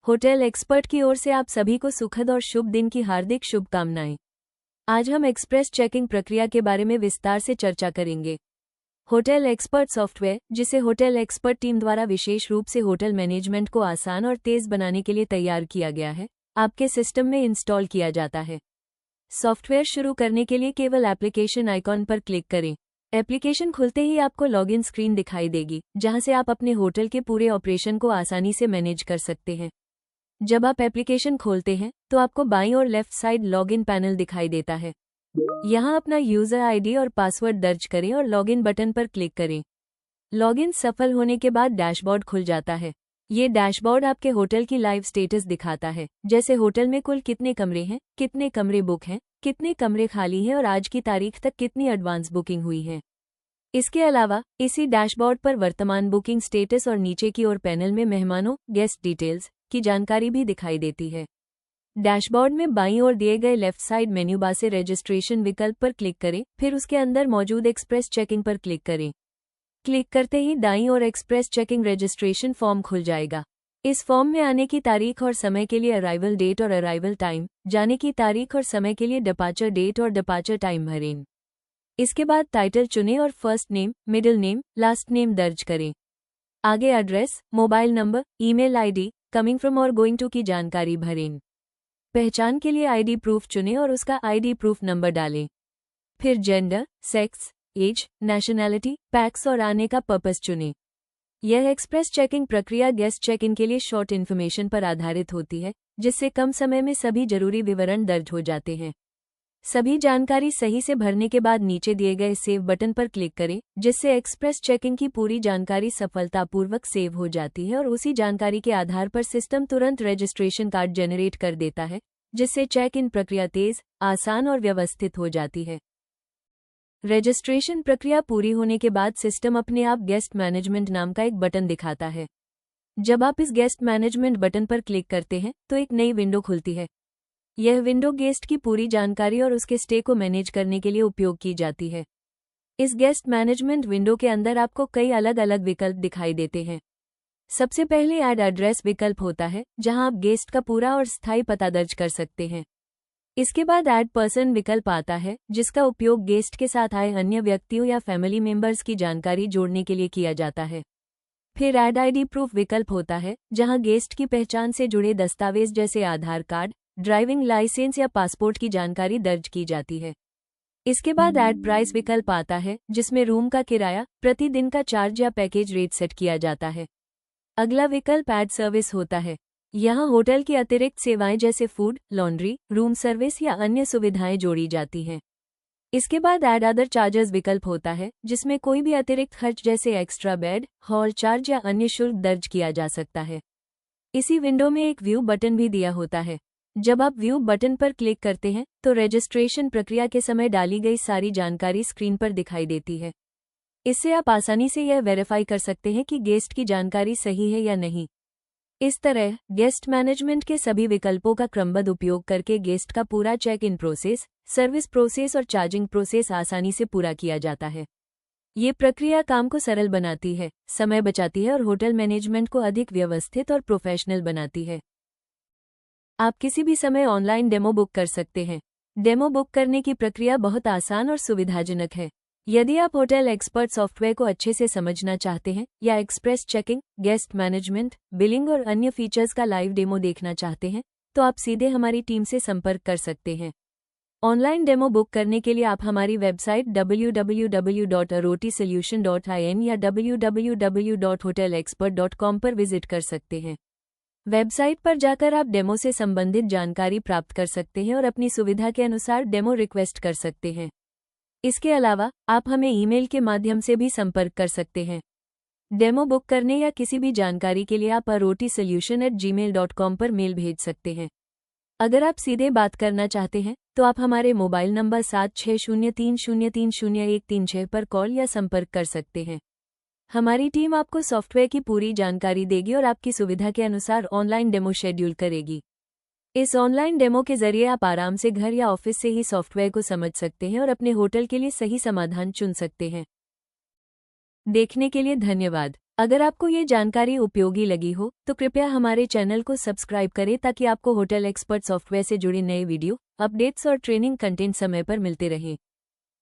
Hotel expert की ओर से आप सभी को सुखद और शुभ दिन की हार्दिक शुभकामनाएं। आज हम एक्सप्रेस चेकिंग प्रक्रिया के बारे में विस्तार से चर्चा करेंगे। होटल एक्सपर्ट सॉफ्टवेयर, जिसे होटल एक्सपर्ट टीम द्वारा विशेष रूप से होटल मैनेजमेंट को आसान और तेज बनाने के लिए तैयार किया गया है, आपके सिस्टम में इंस्टॉल किया जाता है। सॉफ्टवेयर शुरू करने के लिए केवल एप्लीकेशन आइकॉन पर क्लिक करें। एप्लीकेशन खुलते ही आपको लॉगिन स्क्रीन दिखाई देगी, जहां से आप अपने होटल के पूरे ऑपरेशन को आसानी से मैनेज कर सकते हैं। जब आप एप्लीकेशन खोलते हैं तो आपको बाईं और लेफ्ट साइड लॉगिन पैनल दिखाई देता है। यहां अपना यूजर आईडी और पासवर्ड दर्ज करें और लॉगिन बटन पर क्लिक करें। लॉगिन सफल होने के बाद डैशबोर्ड खुल जाता है। ये डैशबोर्ड आपके होटल की लाइव स्टेटस दिखाता है, जैसे होटल में कुल कितने कमरे हैं, कितने कमरे बुक हैं, कितने कमरे खाली हैं और आज की तारीख तक कितनी एडवांस बुकिंग हुई है। इसके अलावा इसी डैशबोर्ड पर वर्तमान बुकिंग स्टेटस और नीचे की ओर पैनल में मेहमानों गेस्ट डिटेल्स की जानकारी भी दिखाई देती है। डैशबोर्ड में बाईं ओर दिए गए लेफ्ट साइड मेन्यू बार से रजिस्ट्रेशन विकल्प पर क्लिक करें, फिर उसके अंदर मौजूद एक्सप्रेस चेकिंग पर क्लिक करें। क्लिक करते ही दाईं ओर एक्सप्रेस चेकिंग रजिस्ट्रेशन फॉर्म खुल जाएगा। इस फॉर्म में आने की तारीख और समय के लिए अराइवल डेट और अराइवल टाइम, जाने की तारीख और समय के लिए डिपार्चर डेट और डिपार्चर टाइम भरें। इसके बाद टाइटल चुनें और first name, middle name, last name दर्ज करें। आगे address, mobile number, email ID, coming from और गोइंग टू की जानकारी भरें। पहचान के लिए आईडी प्रूफ चुनें और उसका आईडी प्रूफ नंबर डालें। फिर gender, sex, age, nationality, pax और आने का पर्पस चुनें। यह एक्सप्रेस चेकिंग प्रक्रिया गेस्ट चेक इन के लिए शॉर्ट इन्फॉर्मेशन पर आधारित होती है, जिससे कम समय में सभी जरूरी विवरण दर्ज हो जाते हैं। सभी जानकारी सही से भरने के बाद नीचे दिए गए सेव बटन पर क्लिक करें, जिससे एक्सप्रेस चेकिंग की पूरी जानकारी सफलतापूर्वक सेव हो जाती है और उसी जानकारी के आधार पर सिस्टम तुरंत रजिस्ट्रेशन कार्ड जनरेट कर देता है, जिससे चेक इन प्रक्रिया तेज, आसान और व्यवस्थित हो जाती है। रजिस्ट्रेशन प्रक्रिया पूरी होने के बाद सिस्टम अपने आप गेस्ट मैनेजमेंट नाम का एक बटन दिखाता है। जब आप इस गेस्ट मैनेजमेंट बटन पर क्लिक करते हैं तो एक नई विंडो खुलती है। यह विंडो गेस्ट की पूरी जानकारी और उसके स्टे को मैनेज करने के लिए उपयोग की जाती है। इस गेस्ट मैनेजमेंट विंडो के अंदर आपको कई अलग अलग विकल्प दिखाई देते हैं। सबसे पहले ऐड एड्रेस विकल्प होता है, जहां आप गेस्ट का पूरा और स्थायी पता दर्ज कर सकते हैं। इसके बाद ऐड पर्सन विकल्प आता है, जिसका उपयोग गेस्ट के साथ आए अन्य व्यक्तियों या फैमिली मेंबर्स की जानकारी जोड़ने के लिए किया जाता है। फिर ऐड आईडी प्रूफ विकल्प होता है, जहां गेस्ट की पहचान से जुड़े दस्तावेज जैसे आधार कार्ड, ड्राइविंग लाइसेंस या पासपोर्ट की जानकारी दर्ज की जाती है। इसके बाद ऐड प्राइस विकल्प आता है, जिसमें रूम का किराया, प्रतिदिन का चार्ज या पैकेज रेट सेट किया जाता है। अगला विकल्प ऐड सर्विस होता है। यहाँ होटल की अतिरिक्त सेवाएं जैसे फूड, लॉन्ड्री, रूम सर्विस या अन्य सुविधाएं जोड़ी जाती हैं। इसके बाद ऐड अदर चार्जेस विकल्प होता है, जिसमें कोई भी अतिरिक्त खर्च जैसे एक्स्ट्रा बेड, हॉल चार्ज या अन्य शुल्क दर्ज किया जा सकता है। इसी विंडो में एक व्यू बटन भी दिया होता है। जब आप व्यू बटन पर क्लिक करते हैं तो रजिस्ट्रेशन प्रक्रिया के समय डाली गई सारी जानकारी स्क्रीन पर दिखाई देती है। इससे आप आसानी से यह वेरीफाई कर सकते हैं कि गेस्ट की जानकारी सही है या नहीं। इस तरह गेस्ट मैनेजमेंट के सभी विकल्पों का क्रमबद्ध उपयोग करके गेस्ट का पूरा check in process, service process और चार्जिंग प्रोसेस आसानी से पूरा किया जाता है। ये प्रक्रिया काम को सरल बनाती है, समय बचाती है और होटल मैनेजमेंट को अधिक व्यवस्थित और प्रोफेशनल बनाती है। आप किसी भी समय ऑनलाइन डेमो बुक कर सकते हैं। डेमो बुक करने की प्रक्रिया बहुत आसान और सुविधाजनक है। यदि आप होटल एक्सपर्ट सॉफ्टवेयर को अच्छे से समझना चाहते हैं या express checking, guest management, billing और अन्य फीचर्स का लाइव डेमो देखना चाहते हैं, तो आप सीधे हमारी टीम से संपर्क कर सकते हैं। ऑनलाइन डेमो बुक करने के लिए आप हमारी वेबसाइट www.arotisolution.in या www.hotelexpert.com पर विजिट कर सकते हैं। वेबसाइट पर जाकर आप डेमो से संबंधित जानकारी प्राप्त कर सकते हैं और अपनी सुविधा के अनुसार डेमो रिक्वेस्ट कर सकते हैं। इसके अलावा आप हमें ईमेल के माध्यम से भी संपर्क कर सकते हैं। डेमो बुक करने या किसी भी जानकारी के लिए आप arotisolution@gmail.com पर मेल भेज सकते हैं। अगर आप सीधे बात करना चाहते हैं तो आप हमारे मोबाइल नंबर 7603030136 पर कॉल या संपर्क कर सकते हैं। हमारी टीम आपको सॉफ्टवेयर की पूरी जानकारी देगी और आपकी सुविधा के अनुसार ऑनलाइन डेमो शेड्यूल करेगी। इस ऑनलाइन डेमो के जरिए आप आराम से घर या ऑफिस से ही सॉफ्टवेयर को समझ सकते हैं और अपने होटल के लिए सही समाधान चुन सकते हैं। देखने के लिए धन्यवाद। अगर आपको ये जानकारी उपयोगी लगी हो तो कृपया हमारे चैनल को सब्सक्राइब करें ताकि आपको होटल एक्सपर्ट सॉफ्टवेयर से जुड़े नए वीडियो, अपडेट्स और ट्रेनिंग कंटेंट समय पर मिलते रहें।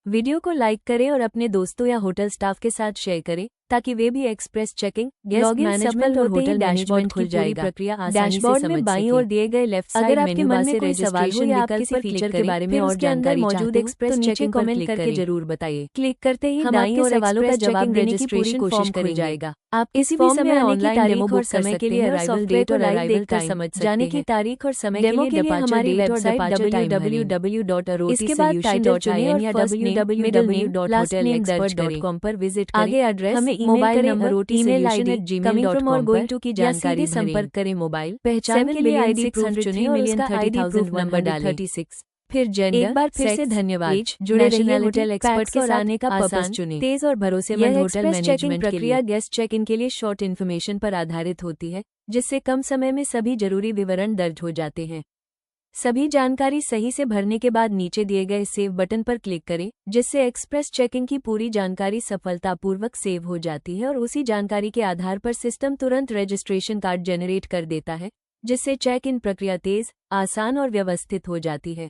वीडियो को लाइक करें और अपने दोस्तों या होटल स्टाफ के साथ शेयर करें ताकि वे भी एक्सप्रेस चेकिंग, गेस्ट मैनेजमेंट और होटल डैशबोर्ड खुल जाएगा। प्रक्रिया आसानी से समझ सकें। बाईं ओर दिए गए लेफ्ट साइड मेनू बार से रजिस्ट्रेशन या आप किसी फीचर के बारे में और जानकारी मौजूद एक्सप्रेस चेकिंग कमेंट करके जरूर बताइए। क्लिक करते ही दाईं ओर सवालों का जवाब देने की पूरी कोशिश खुल जाएगा। आप किसी भी समय ऑनलाइन डेमो बुक समय के लिए अराइवल डेट और अराइवल टाइम समझ सकते हैं। जाने की तारीख और समय के लिए हमारी वेबसाइट www.aroti इसके बाद टाइटल चुनें या www.hotelexpert.com पर विजिट करें। आगे एड्रेस हमें ईमेल करें, ईमेल आईडी gmail.com और गोइंग टू की जानकारी संपर्क करें। मोबाइल पहचान के लिए ID प्रूफ चुनें और उसका ID प्रूफ नंबर डालें। 36 फिर जेंडर। एक बार फिर से धन्यवाद। जुड़े रहिए होटल एक्सपर्ट के साथ। आने का पर्पस चुनें। तेज और भरोसेमंद होटल मैनेजमेंट प्रक्रिया गेस्ट चेक इन के लिए शॉर्ट इन्फॉर्मेशन पर आधारित होती है, जिससे कम समय में सभी जरूरी विवरण दर्ज हो जाते हैं। सभी जानकारी सही से भरने के बाद नीचे दिए गए सेव बटन पर क्लिक करें, जिससे एक्सप्रेस चेकिंग की पूरी जानकारी सफलतापूर्वक सेव हो जाती है और उसी जानकारी के आधार पर सिस्टम तुरंत रजिस्ट्रेशन कार्ड जनरेट कर देता है, जिससे चेक इन प्रक्रिया तेज, आसान और व्यवस्थित हो जाती है।